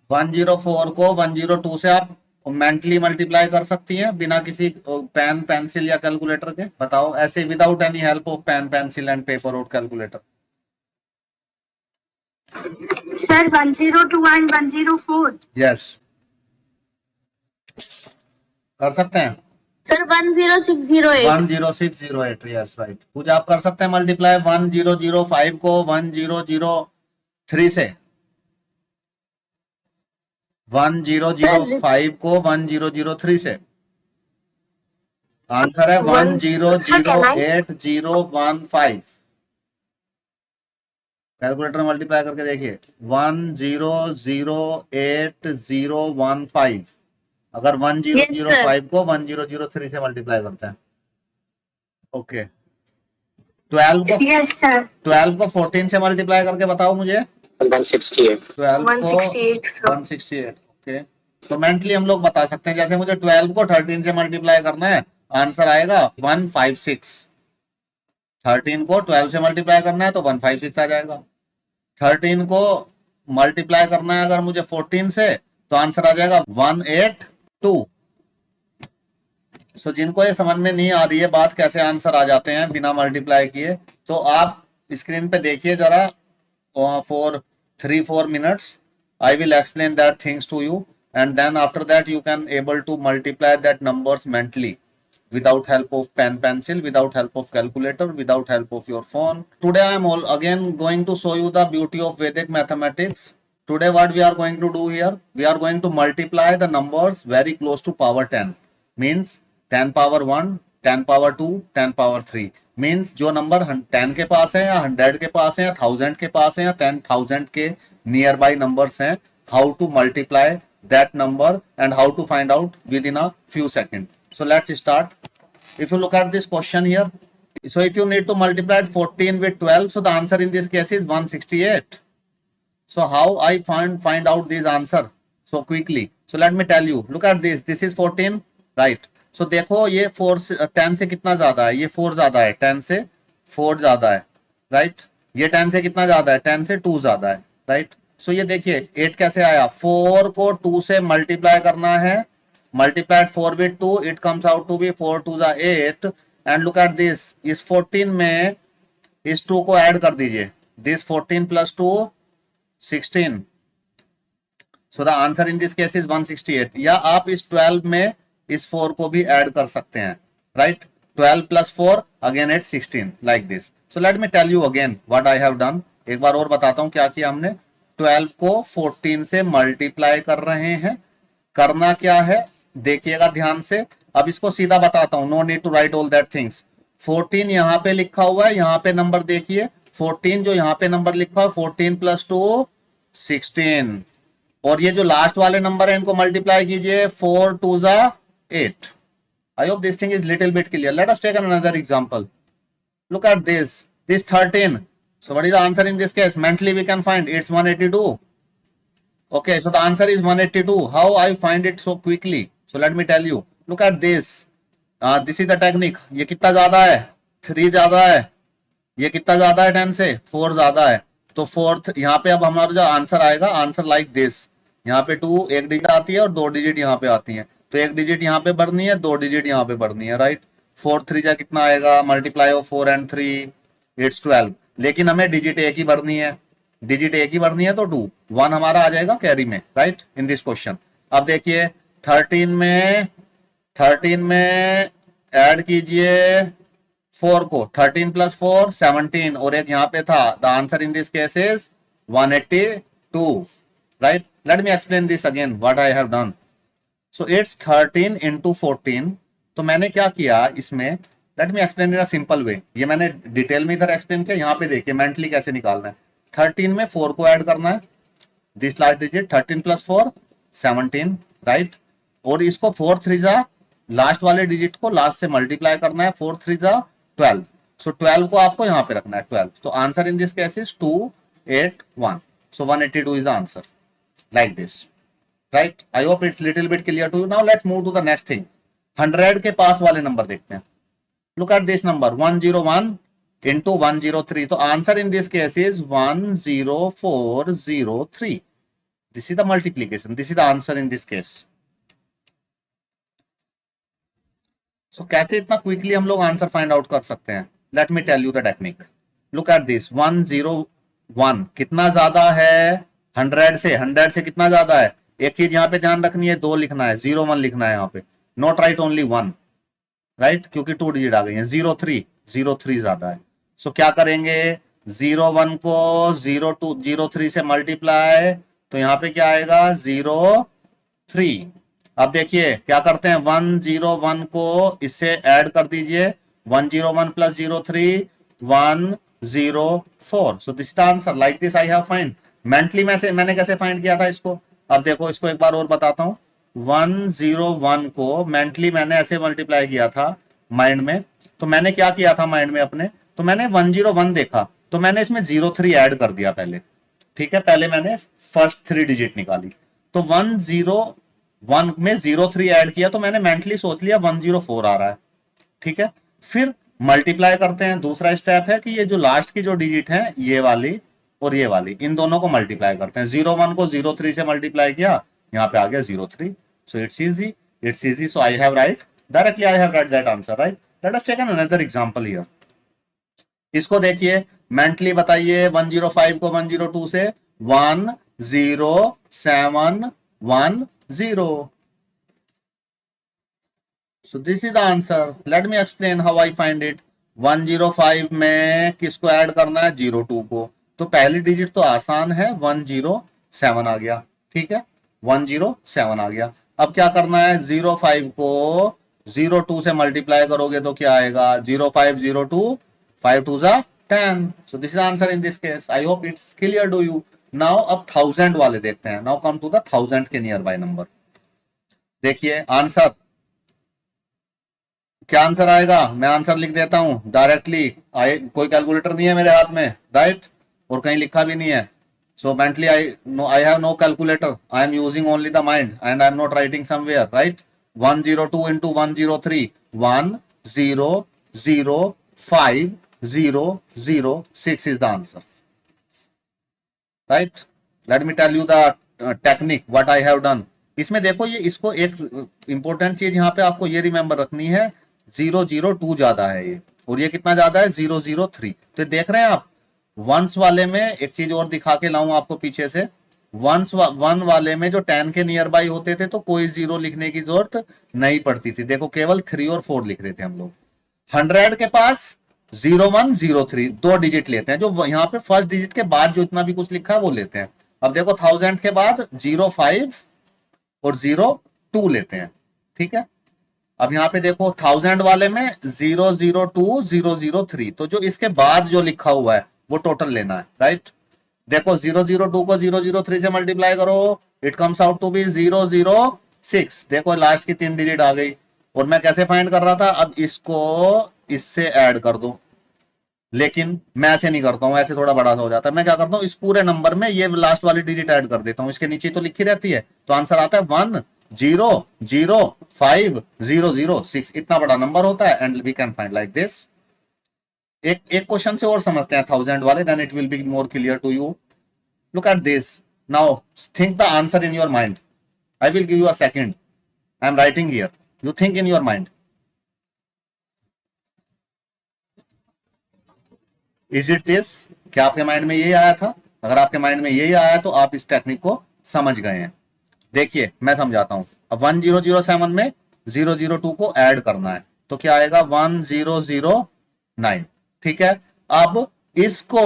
104 को 102 से आप मेंटली मल्टीप्लाई कर सकती हैं बिना किसी पेन पेंसिल या कैलकुलेटर के? बताओ ऐसे, without any help of pen pencil and paper और कैलकुलेटर। Sir 102 and 104। यस, कर सकते हैं। सर 10608। 10608, yes right. कुछ आप कर सकते हैं मल्टीप्लाई 1005 को 1003 से? 1005 को 1003 से? आंसर है 100815। कैलकुलेटर मल्टीप्लाई करके देखिए, 100815। अगर 1005 को 1003 से मल्टीप्लाई करते हैं। ओके, 12 को 14 से मल्टीप्लाई करके बताओ मुझे। 168। 168। ओके, तो मेंटली हम लोग बता सकते हैं, जैसे मुझे 12 को 13 से मल्टीप्लाई करना है, आंसर आएगा 156। 13 को 12 से मल्टीप्लाई करना है तो 156 आ जाएगा। 13 को मल्टीप्लाई करना है अगर मुझे 14 से, तो आंसर आ जाएगा 182। सो जिनको ये समझ में नहीं आ रही है बात कैसे आंसर आ जाते हैं बिना मल्टीप्लाई किए, तो आप स्क्रीन पे देखिए जरा for 3-4 minutes. I will explain that things to you, and then after that you can able to multiply that numbers mentally without help of pen pencil, without help of calculator, without help of your phone. Today I am all again going to show you the beauty of Vedic mathematics. Today what we are going to do here, we are going to multiply the numbers very close to power 10, means 10 power 1, 10 power 2, 10 power 3, means जो number 10 के पास है या 100 के पास है या 1000 के पास है या 10,000 के नियर बाई नंबर्स हैं, how to multiply that number and how to find out within a few second. So let's start. If you look at this question here, so if you need to multiply 14 with 12, so the answer in this case is 168. So how I find out this answer so quickly? So let me tell you. Look at this. This is 14, right? So देखो ये 4 से 10 से कितना ज्यादा है, ये 4 ज्यादा है, 10 से 4 ज्यादा है, राइट? ये 10 से कितना ज्यादा है, 10 से 2 ज्यादा है, राइट? सो ये देखिए 8 कैसे आया, 4 को 2 से मल्टीप्लाई करना है, multiplied 4 with 2, it comes out to be 4 2 8. And look at this, इस 14 में इस 2 को ऐड कर दीजिए, this 14 plus 2 16. So the answer in this case is 168. या आप इस 12 में इस 4 को भी ऐड कर सकते हैं, right? 12 plus 4 again it 16, like this. So let me tell you again what I have done. एक बार और बताता हूं क्या किया हमने. 12 को 14 से मल्टीप्लाई कर रहे हैं. करना क्या है देखिएगा ध्यान से. अब इसको सीधा बताता हूं, no need to write all that things. 14 यहां पे लिखा हुआ है, यहां पे नंबर देखिए 14, जो यहां पे नंबर लिखा है 14 प्लस 2 16. और ये जो लास्ट वाले नंबर है इनको मल्टीप्लाई कीजिए, 4 2 8. I hope this thing is little bit clear. Let us take another example. Look at this. This 13. So what is the answer in this case? Mentally we can find it's 182. Okay, so the answer is 182. How I find it so quickly? So let me tell you. Look at this. This is the technique. ये कितना ज्यादा है? 3 ज्यादा है. ये कितना ज्यादा है 10 से? 4 ज्यादा है. तो 4th यहाँ पे अब हमारा जो आंसर आएगा, आंसर लाइक दिस. यहाँ पे 2 एक डिजिट आती है और 2 डिजिट यहाँ पे आती है. तो एक डिजिट यहाँ पे बढ़नी है, 2 डिजिट यहाँ पे बढ़नी है, राइट? 4 3 जा कितना आएगा, मल्टीप्लाई ऑफ 4 and 3 इट्स 12. लेकिन हमें डिजिट एक ही बढ़नी है, डिजिट एक ही बढ़नी है, तो 2 1 हमारा आ जाएगा कैरी में, राइट? In this question. अब देखिए 13 में ऐड कीजिए 4 को, 13 प्लस 4 17, और एक यहाँ पे था. The answer in this case is 182, right? Let me explain this again what I have done. So it's 13 into 14. तो मैंने क्या किया इसमें, let me explain in a simple way. ये मैंने डिटेल में इधर एक्सप्लेन किया, यहाँ पे देखिए मेंटली कैसे निकालना है. 13 में 4 को ऐड करना है, this last digit 13 plus 4 17, right? और इसको 4 3 जा लास्ट वाले डिजिट को लास्ट से मल्टीप्लाई करना है, 4 3 जा 12. सो 12 को आपको यहाँ पे रखना है 12. तो answer in this case is 281. So 182 is the answer, like this, right? I hope it's little bit clear to you. Now let's move to the next thing. 100 के पास वाले नंबर देखते हैं. Look at this number 101 into 103. तो answer in this case is 10403. This is the multiplication. This is the answer in this case. So कैसे इतना quickly हम लोग आंसर फाइंड आउट कर सकते हैं? Let me tell you the technique. Look at this 101 कितना ज्यादा है 100 से? 100 से कितना ज्यादा है? एक चीज यहाँ पे ध्यान रखनी है, 2 लिखना है, 01 लिखना है यहाँ पे, नॉट राइट ओनली 1, राइट, क्योंकि 2 डिजिट आ गई है. 03 ज्यादा है. सो क्या करेंगे? 01 को 03 से मल्टीप्लाई, तो यहाँ पे क्या आएगा? 03. अब देखिए क्या करते हैं, 101 को इससे ऐड कर दीजिए, 101 plus 03 104. So this the answer. Like this I have find. Mentally मैंने कैसे फाइंड किया था इसको? अब देखो इसको एक बार और बताता हूं. 101 को मेंटली मैंने ऐसे मल्टीप्लाई किया था माइंड में. तो मैंने क्या किया था माइंड में अपने? तो मैंने 101 देखा, तो मैंने इसमें 03 ऐड कर दिया पहले. ठीक है, पहले मैंने फर्स्ट 3 डिजिट निकाली. तो 101 में 03 ऐड किया, तो मैंने मेंटली सोच लिया 104 आ रहा है. ठीक है, फिर मल्टीप्लाई करते हैं. दूसरा स्टेप है कि ये जो लास्ट की जो डिजिट है, ये वाली और ये वाली, इन दोनों को मल्टीप्लाई करते हैं. 01 को 03 से मल्टीप्लाई किया, यहाँ पे आ गया 03. So it's easy. So I have write directly, I have write that answer, right. Let us take another example here. इसको देखिए, मेंटली बताइए 105 को 102 से 10710. So this is the answer. Let me explain how I find it. 105 में किसको add करना है? 02 को. तो पहली डिजिट तो आसान है, 107 आ गया. ठीक है, 107 आ गया. अब क्या करना है? 05 को 02 से मल्टीप्लाई करोगे तो क्या आएगा? 0502 5 2 10. So this is the answer in this case. I hope it's clear to you. Now अब 1000 वाले देखते हैं. Now come to the 1000 के नियर बाय नंबर. देखिए आंसर क्या आंसर आएगा? मैं आंसर लिख देता हूं डायरेक्टली. कोई कैलकुलेटर नहीं है मेरे हाथ में, राइट, और कहीं लिखा भी नहीं है. So mentally I have no calculator. I am using only the mind and I am not writing somewhere, right. 102 into 103 100506 is the answer, right. Let me tell you the technique what I have done. इसमें देखो, ये इसको एक important चीज यहाँ पे आपको ये रिमेंबर रखनी है, 002 ज्यादा है ये, और ये कितना ज्यादा है? 003. तो देख रहे हैं आप, वंस वाले में एक चीज और दिखा के लाऊं आपको पीछे से. वन वाले में जो 10 के नियर बाई होते थे तो कोई 0 लिखने की जरूरत नहीं पड़ती थी. देखो केवल 3 और 4 लिख रहे थे हम लोग. 100 के पास 0103 2 डिजिट लेते हैं, जो यहाँ पे फर्स्ट डिजिट के बाद जो इतना भी कुछ लिखा है वो लेते हैं. अब देखो 1000 के बाद 05 और 02 लेते हैं. ठीक है, अब यहाँ पे देखो 1000 वाले में 002 003, तो जो इसके बाद जो लिखा हुआ है वो टोटल लेना है, राइट. देखो 002 को 003 से मल्टीप्लाई करो, it comes out to be 006. देखो लास्ट की 3 डिजिट आ गई. और मैं कैसे फाइंड कर रहा था? अब इसको इससे ऐड कर दो, लेकिन मैं ऐसे नहीं करता हूं, ऐसे थोड़ा बड़ा हो जाता है. मैं क्या करता हूं, इस पूरे नंबर में ये लास्ट वाली डिजिट ऐड कर देता हूं. इसके नीचे तो लिखी रहती है, तो आंसर आता है 100506. इतना बड़ा नंबर होता है and we can find like this. एक क्वेश्चन से और समझते हैं 1000 वाले, then it will be more clear to you. Look at this. Now think the answer in your mind. I will give you a second. I am writing here. You think in your mind. Is it this? क्या आपके mind में यही आया था? अगर आपके mind में यही आया तो आप इस टेक्निक को समझ गए हैं. देखिए मैं समझाता हूं. अब 1007 में 002 को ऐड करना है, तो क्या आएगा? 1009. ठीक है, अब इसको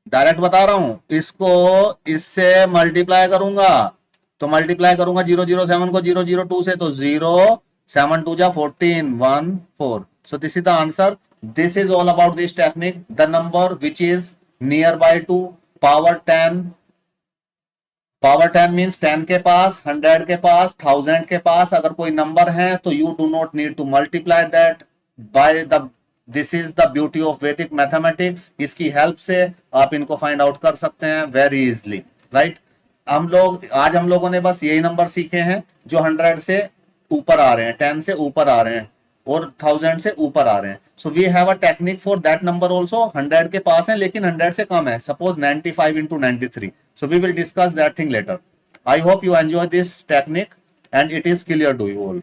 डायरेक्ट बता रहा हूं, इसको इससे मल्टीप्लाई करूंगा, तो मल्टीप्लाई करूंगा 007 को 002 से, तो 072 जा 14 14. So this is the answer. This is all about this technique. The number which is nearby to power 10. Power 10 means 10 के पास, 100 के पास, 1000 के पास अगर कोई नंबर है तो you do not need to multiply that by the. This is the beauty of Vedic mathematics. इसकी help से आप इनको फाइंड आउट कर सकते हैं वेरी इजिली, राइट. आज हम लोगों ने बस यही नंबर सीखे हैं जो 100 से ऊपर आ रहे हैं, 10 से ऊपर आ रहे हैं. और 1000 से ऊपर आ रहे हैं. So we have a technique for that number also. 100 के पास है लेकिन 100 से कम है. Suppose 95 into 93. So we will discuss that thing later. I hope you enjoy this technique and it is clear to you all.